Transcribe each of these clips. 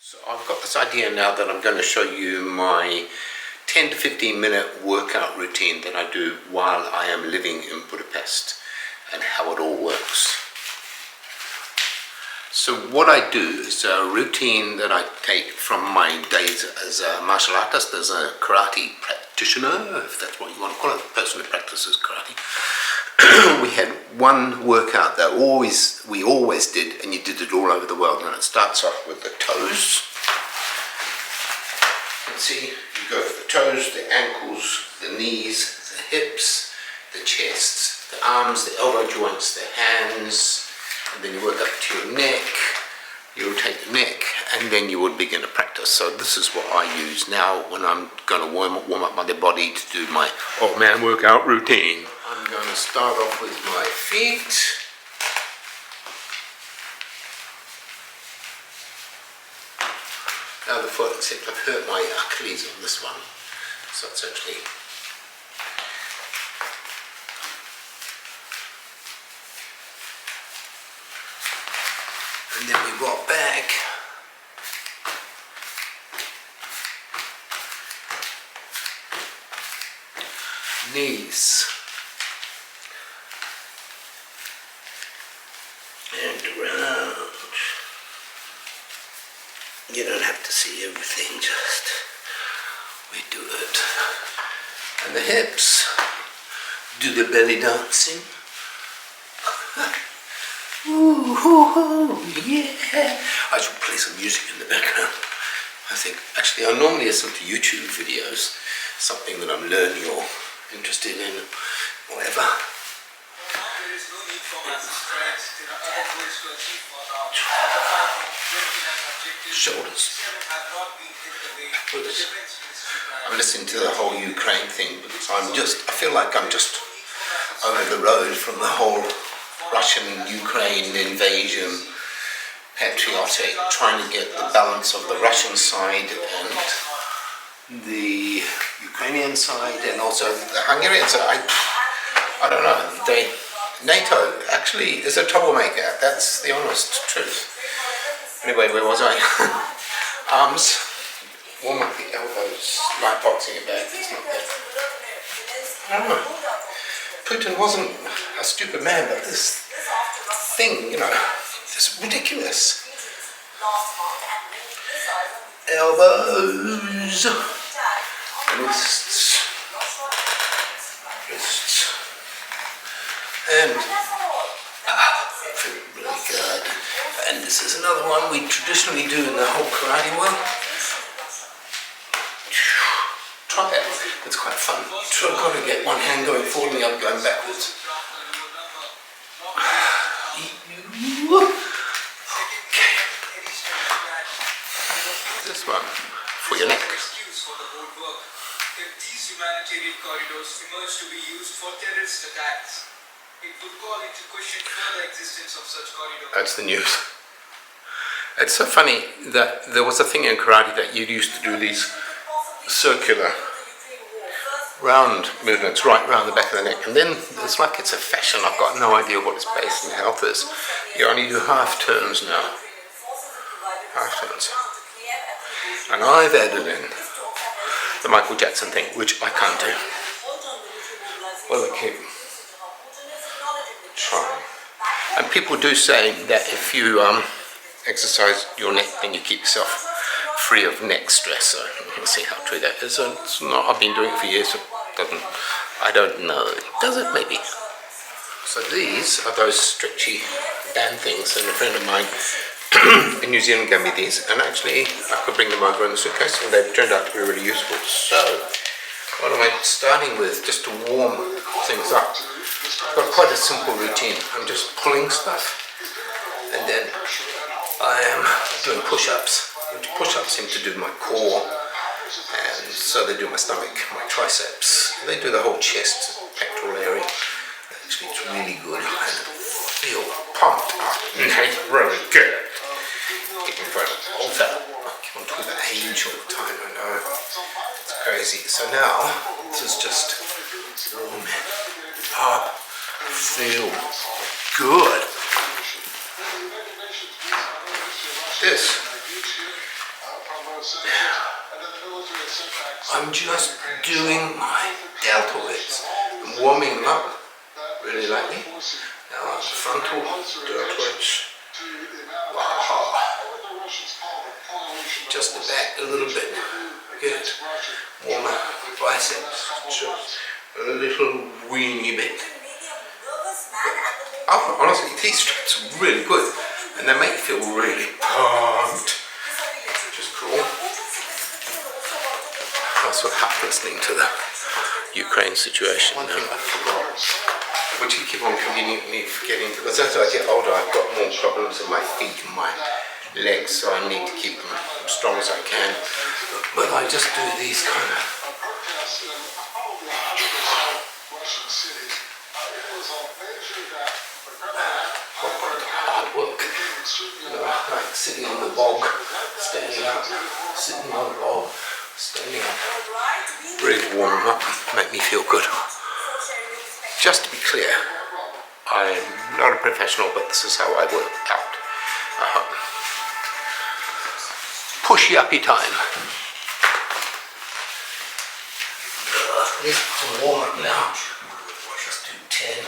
So I've got this idea now that I'm going to show you my 10 to 15 minute workout routine that I do while I am living in Budapest and how it all works. So what I do is a routine that I take from my days as a martial artist, as a karate practitioner, if that's what you want to call it, the person who practices karate. We had one workout that we always did, and you did it all over the world, and it starts off with the toes. You can see you go for the toes, the ankles, the knees, the hips, the chest, the arms, the elbow joints, the hands, and then you work up to your neck. You rotate the neck, and then you would begin to practice. So this is what I use now when I'm going to warm up my body to do my old man workout routine. I'm going to start off with my feet. Now the foot, except I've hurt my Achilles on this one, so it's actually and then we rock back. Knees. And around. You don't have to see everything, just we do it. And the hips. Do the belly dancing. Ooh, hoo, hoo, yeah. I should play some music in the background. I think, actually, I normally listen to YouTube videos, something that I'm learning or interested in, whatever. Shoulders. I'm listening to the whole Ukraine thing because I feel like I'm just over the road from the whole Russian-Ukraine invasion, patriotic, trying to get the balance of the Russian side and the Ukrainian side and also the Hungarian side. I don't know, NATO actually is a troublemaker, that's the honest truth. Anyway, where was I? Arms, warm up the elbows, light boxing it back, it's not there. I don't know. Putin wasn't a stupid man, but this thing, it's ridiculous. Elbows, wrists, and feel really good. And this is another one we traditionally do in the whole karate world. Try it, it's quite fun. Try to get one hand going forward and the other going backwards. Okay. This one for your neck. If these humanitarian corridors emerge to be used for terrorist attacks, it would call into question further existence of such corridors. That's the news. It's so funny that there was a thing in karate that you used to do these circular round movements right round the back of the neck, and then it's like it's a fashion. I've got no idea what its base in health is. You only do half turns now. Half turns. And I've added in the Michael Jackson thing, which I can't do. Well, I keep trying. And people do say that if you exercise your neck, then you keep yourself free of neck stress. So we'll see how true that is. It's not. I've been doing it for years. So it doesn't. I don't know. Does it? Maybe. So these are those stretchy band things, and a friend of mine in New Zealand gave me these, and actually I could bring them over in the suitcase, and they've turned out to be really useful. So what am I starting with, just to warm things up? I've got quite a simple routine. I'm just pulling stuff, and then I am doing push-ups. Push-ups seem to do my core, and so they do my stomach, my triceps. They do the whole chest, pectoral area. Actually, it's really good. I feel pumped up. It's really good. Get in front of the altar. I keep on talking about age all the time. I know it's crazy. So now this is just warming up. Feel good. This I'm just doing my deltoids. I'm warming them up really lightly. Now frontal deltoids. Wow. Just the back a little bit. Good. Warmer biceps. Just a little weeny bit. Honestly, these straps are really good and they make you feel really pumped. Which is cool. That's what happened listening to the Ukraine situation. One thing I forgot, which you keep on conveniently forgetting, because as I get older I've got more problems in my feet and my legs, so I need to keep them as strong as I can. But I just do these kind of hard work. Like sitting on the bog, standing up, sitting on the bog, standing up. Really warm up, make me feel good. Just to be clear, I'm not a professional, but this is how I work out. Pushy-uppy time. This is warm up now. Just do 10.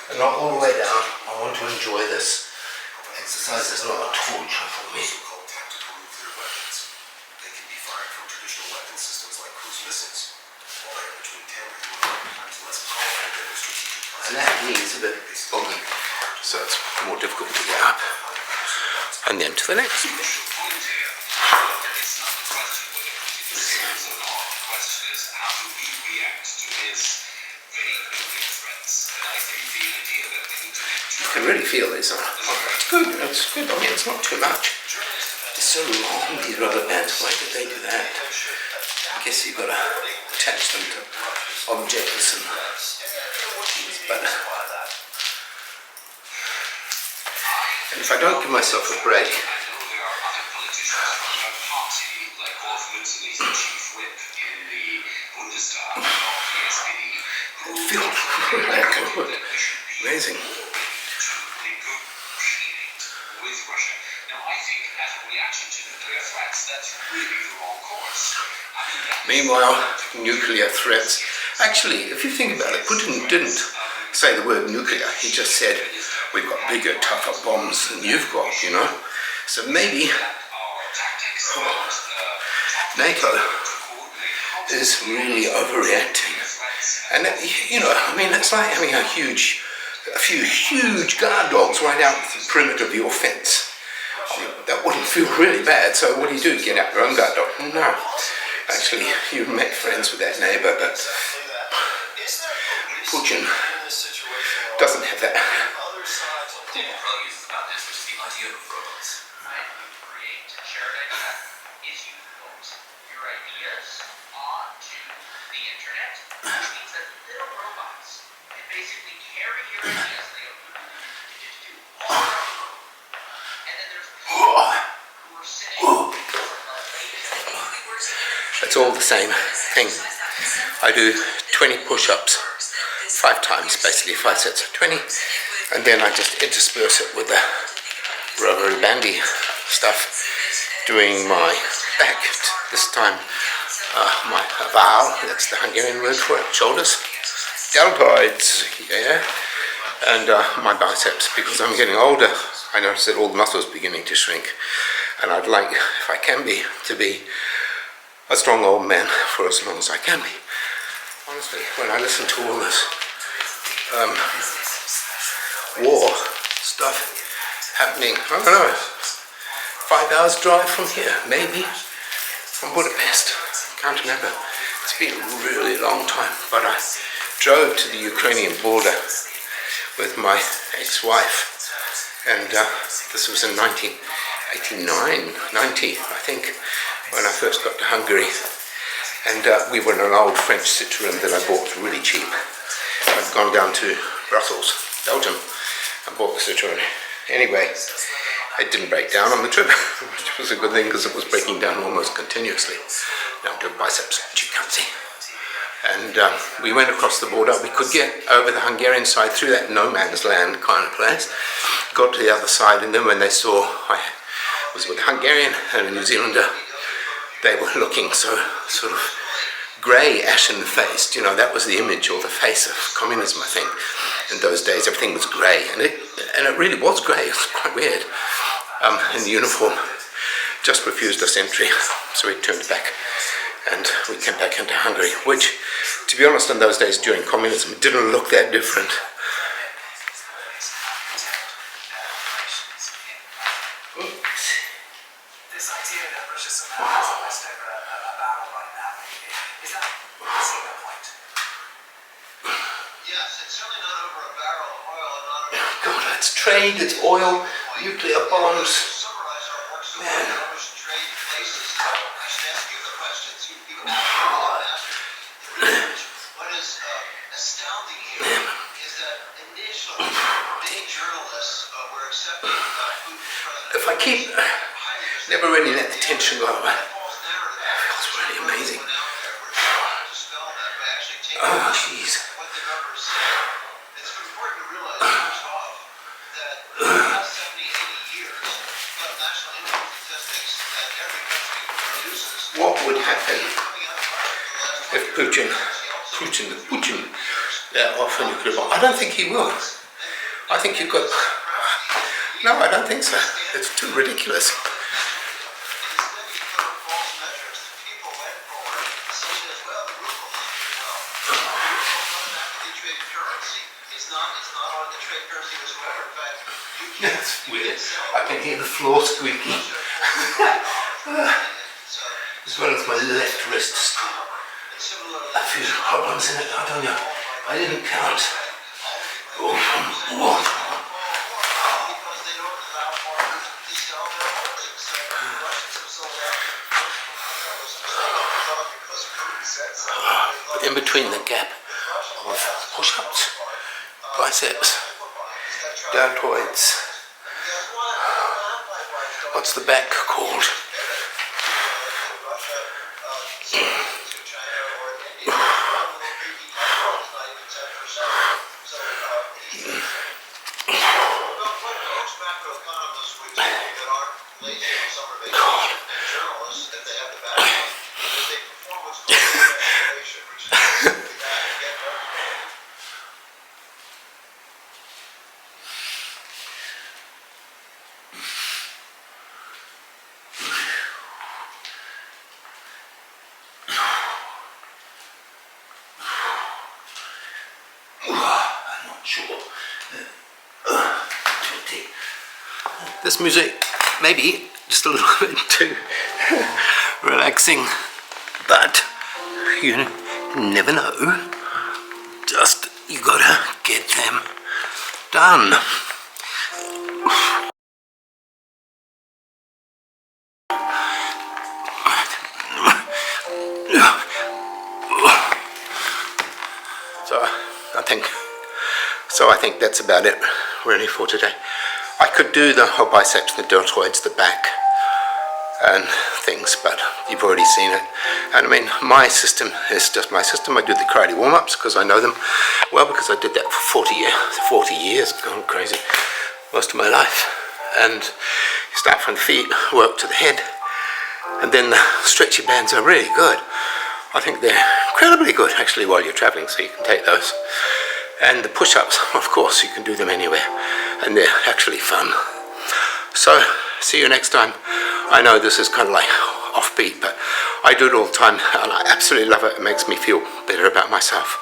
And not all the way down. I want to enjoy this. Exercise is not a torture for me. And that knee is a bit boggy, so it's more difficult to get up. And then to the next. You can really feel this. It's good. It's good. I mean, it's not too much. It's so long, these rubber bands. Why did they do that? I guess you've got to attach them to objects and things, but and if I don't give myself a break, it feels really good. Amazing. Meanwhile, nuclear threats. Actually, if you think about it, Putin didn't say the word nuclear. He just said, we've got bigger, tougher bombs than you've got, you know. So maybe NATO is really overreacting. And, you know, I mean, it's like having a few huge guard dogs right out the perimeter of your fence. That wouldn't feel really bad, so what do? Get out your own guard dog? No. Actually, you make friends with that neighbor, but Putin doesn't have that. It's all the same thing. I do 20 push-ups 5 times, basically 5 sets of 20, and then I just intersperse it with the rubbery bandy stuff, doing my back this time, my aval, that's the Hungarian word for it, shoulders, deltoids, yeah, and my biceps, because I'm getting older. I notice that all the muscles are beginning to shrink, and I'd like, if I can be, to be a strong old man for as long as I can be. Honestly, when I listen to all this war stuff happening, I don't know, 5 hours drive from here, maybe, from Budapest, can't remember. It's been a really long time, but I drove to the Ukrainian border with my ex-wife, and this was in 1989, 90, I think, when I first got to Hungary, and we were in an old French Citroen that I bought really cheap. I'd gone down to Brussels, Belgium, and bought the Citroen. Anyway, it didn't break down on the trip, which was a good thing because it was breaking down almost continuously. Now I'm doing biceps, which you can't see. And we went across the border. We could get over the Hungarian side through that no man's land kind of place, got to the other side, and then when they saw I was with a Hungarian and a New Zealander. They were looking so sort of grey, ashen-faced. You know, that was the image or the face of communism, I think. In those days, everything was grey, and it really was grey. It was quite weird. And the uniform just refused us entry, so we turned back, and we came back into Hungary, which, to be honest, in those days during communism, it didn't look that different. This idea that Russia somehow has lost over a battle right now, is that the point? Yes, it's certainly not over a barrel of oil and not over... God, it's trade, it's oil, nuclear bombs. Summarize our work so far in ocean trade places. I should ask you the questions. You asked what is astounding here is that initially many journalists were accepting Putin's president. If I keep, never really let the tension go away. It's really amazing. Oh, jeez. What the numbers say. It's important to realize, first off, that in the last 70, 80 years, national income statistics that every country produces. What would happen if Putin offer nuclear bomb? I don't think he will. I think you've got... No, I don't think so. It's too ridiculous. That's weird. I can hear the floor squeaking. As well as my left wrist. A few problems in it, I don't know. I didn't count. In between the gap of push-ups, biceps, deltoids. What's the back called? This music maybe just a little bit too relaxing, but you never know. Just you gotta get them done. So I think that's about it really for today. I could do the whole biceps, the deltoids, the back and things, but you've already seen it. And I mean, my system is just my system. I do the karate warm-ups because I know them well, because I did that for 40 years, going crazy, most of my life. And you start from the feet, work to the head, and then the stretchy bands are really good. I think they're incredibly good actually while you're traveling, so you can take those. And the push-ups, of course, you can do them anywhere, and they're actually fun. So, see you next time. I know this is kind of like offbeat, but I do it all the time, and I absolutely love it. It makes me feel better about myself.